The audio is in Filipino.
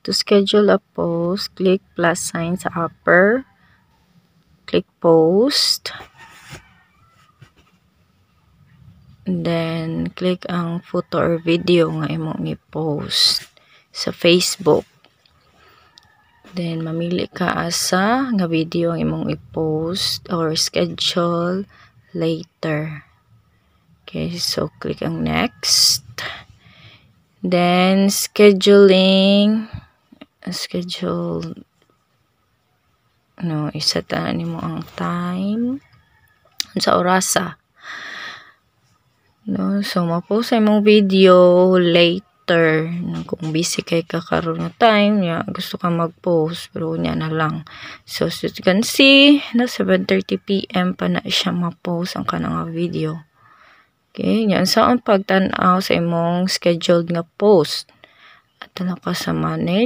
To schedule a post, click plus sign sa upper. Click post. Then, click ang photo or video nga imong i-post sa Facebook. Then, mamili ka asa nga video ang imong i-post or schedule later. Okay, so click ang next. Then, schedule, isataan nimo ang time sa orasa. So, ma-post sa imong video later. Kung busy kay ka karon nga time, gusto ka mag-post, pero nya na lang. So, as you can see, 7:30 PM pa na siya ma-post ang kanang video. Okay, yan saan pagtan-aw sa imong scheduled nga post. At ka sa manage.